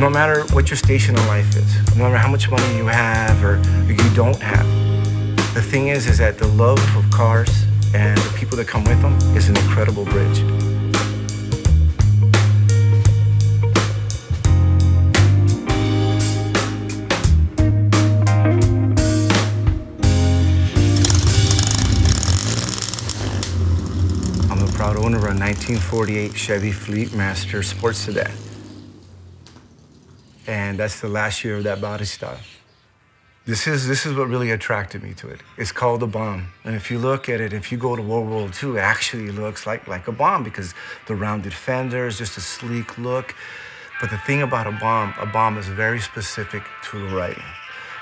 No matter what your station in life is, no matter how much money you have or you don't have, the thing is that the love of cars and the people that come with them is an incredible bridge. I'm the proud owner of a 1948 Chevy Fleetmaster sports sedan. And that's the last year of that body style. This is what really attracted me to it. It's called a bomb. And if you look at it, if you go to World War II, it actually looks like a bomb because the rounded fenders, just a sleek look. But the thing about a bomb is very specific to lowriding.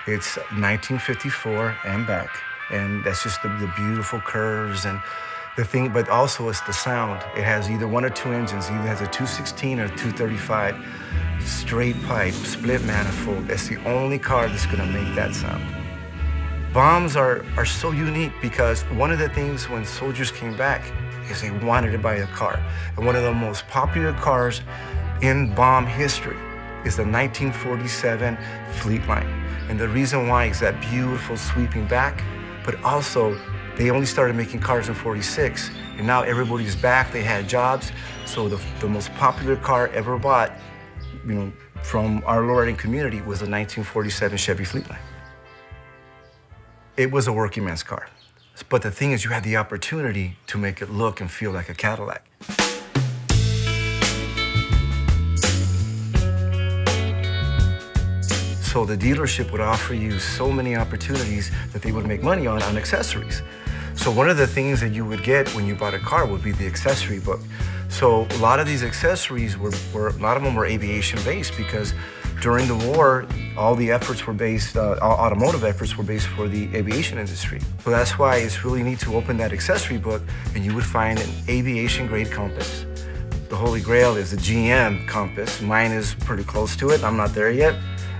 It's 1954 and back. And that's just the beautiful curves and the thing, but also it's the sound. It has either one or two engines. It either has a 216 or a 235. Straight pipe, split manifold. That's the only car that's gonna make that sound. Bombs are so unique because one of the things when soldiers came back is they wanted to buy a car. And one of the most popular cars in bomb history is the 1947 Fleetline. And the reason why is that beautiful sweeping back, but also they only started making cars in '46, and now everybody's back, they had jobs. So the most popular car ever bought, you know, from our lowriding community was a 1947 Chevy Fleetline. It was a working man's car. But the thing is, you had the opportunity to make it look and feel like a Cadillac. So the dealership would offer you so many opportunities that they would make money on accessories. So one of the things that you would get when you bought a car would be the accessory book. So a lot of these accessories a lot of them were aviation based because during the war, all the efforts were based, automotive efforts were based for the aviation industry. So that's why it's really neat to open that accessory book and you would find an aviation grade compass. The Holy Grail is the GM compass. Mine is pretty close to it. I'm not there yet.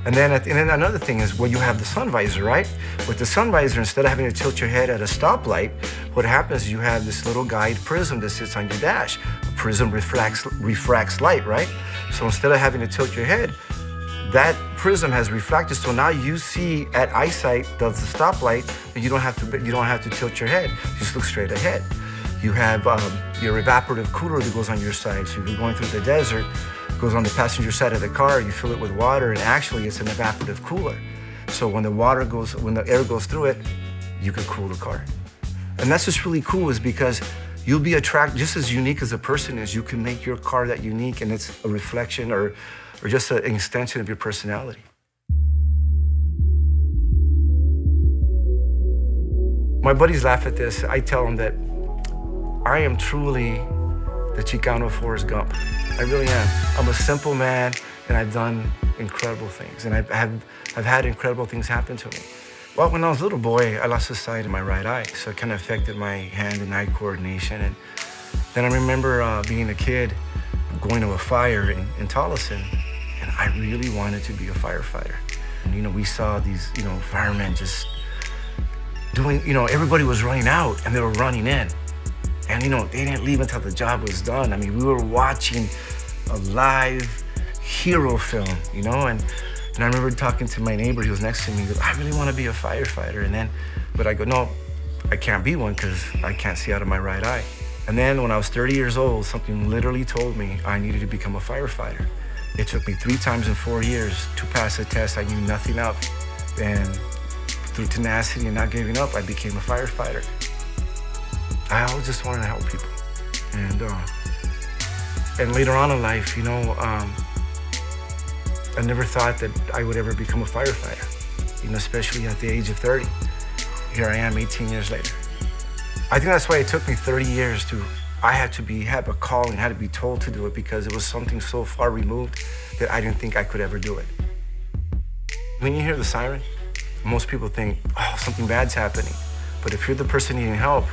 And then another thing is, well, you have the sun visor, right? With the sun visor, instead of having to tilt your head at a stoplight, what happens is you have this little guide prism that sits on your dash. A prism refracts light, right? So instead of having to tilt your head, that prism has refracted, so now you see at eyesight does the stoplight, and you don't have to tilt your head. You just look straight ahead. You have your evaporative cooler that goes on your side. So if you're going through the desert, it goes on the passenger side of the car, you fill it with water, and actually it's an evaporative cooler. So when the air goes through it, you can cool the car. And that's just really cool, is because you'll be attracted, just as unique as a person is, you can make your car that unique, and it's a reflection or just an extension of your personality. My buddies laugh at this. I tell them that I am truly the Chicano Forrest Gump. I really am. I'm a simple man, and I've done incredible things, and I've had incredible things happen to me. Well, when I was a little boy, I lost the sight in my right eye, so it kind of affected my hand and eye coordination. And then I remember being a kid, going to a fire in Tolleson, and I really wanted to be a firefighter. And, you know, we saw these, you know, firemen just doing, you know, everybody was running out and they were running in. And, you know, they didn't leave until the job was done. I mean, we were watching a live hero film, you know? And I remember talking to my neighbor, he was next to me, he goes, I really want to be a firefighter. But I go, no, I can't be one because I can't see out of my right eye. And then when I was 30 years old, something literally told me I needed to become a firefighter. It took me 3 times in 4 years to pass a test I knew nothing of. And through tenacity and not giving up, I became a firefighter. I always just wanted to help people. And later on in life, you know, I never thought that I would ever become a firefighter, you know, especially at the age of 30. Here I am 18 years later. I think that's why it took me 30 years I had to have a calling, had to be told to do it, because it was something so far removed that I didn't think I could ever do it. When you hear the siren, most people think, oh, something bad's happening. But if you're the person needing help,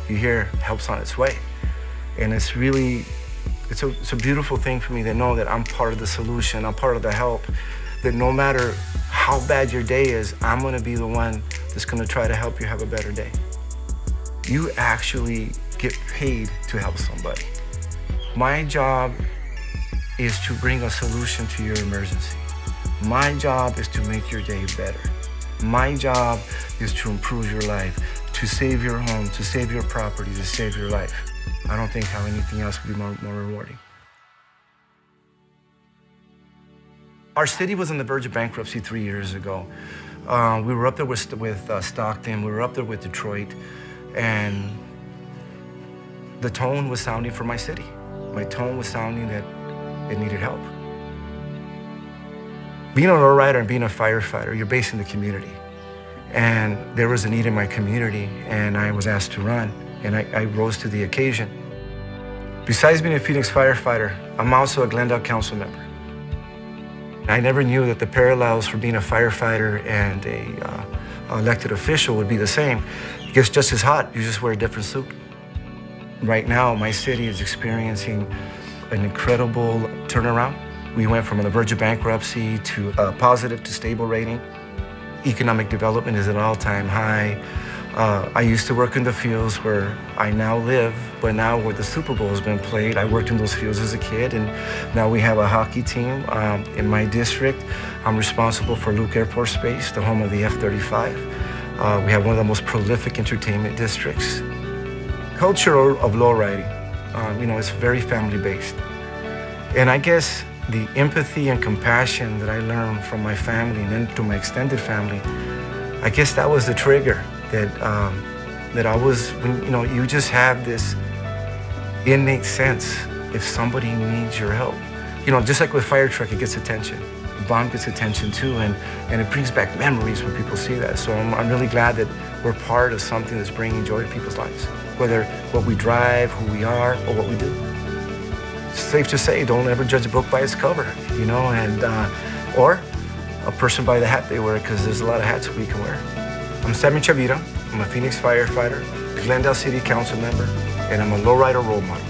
you hear help's on its way. And it's really, it's a beautiful thing for me to know that I'm part of the solution, I'm part of the help, that no matter how bad your day is, I'm gonna be the one that's gonna try to help you have a better day. You actually get paid to help somebody. My job is to bring a solution to your emergency. My job is to make your day better. My job is to improve your life, to save your home, to save your property, to save your life. I don't think how anything else could be more rewarding. Our city was on the verge of bankruptcy 3 years ago. We were up there with Stockton, we were up there with Detroit, and the tone was sounding for my city. My tone was sounding that it needed help. Being a lowrider and being a firefighter, you're based in the community. And there was a need in my community, and I was asked to run, and I rose to the occasion. Besides being a Phoenix firefighter, I'm also a Glendale Council Member. I never knew that the parallels for being a firefighter and a elected official would be the same. It gets just as hot, you just wear a different suit. Right now, my city is experiencing an incredible turnaround. We went from on the verge of bankruptcy to a positive to stable rating. Economic development is at an all-time high. I used to work in the fields where I now live, but now where the Super Bowl has been played, I worked in those fields as a kid, and now we have a hockey team in my district. I'm responsible for Luke Air Force Base, the home of the F-35. We have one of the most prolific entertainment districts. Culture of lowriding, it's very family-based. And I guess the empathy and compassion that I learned from my family and then to my extended family, I guess that was the trigger that I was, you just have this innate sense if somebody needs your help. Just like with fire truck, it gets attention. Bomb gets attention too, and it brings back memories when people see that. So I'm really glad that we're part of something that's bringing joy to people's lives, whether what we drive, who we are, or what we do. It's safe to say, don't ever judge a book by its cover, or a person by the hat they wear, because there's a lot of hats we can wear. I'm Sam Chavira. I'm a Phoenix firefighter, Glendale City Council Member, and I'm a lowrider role model.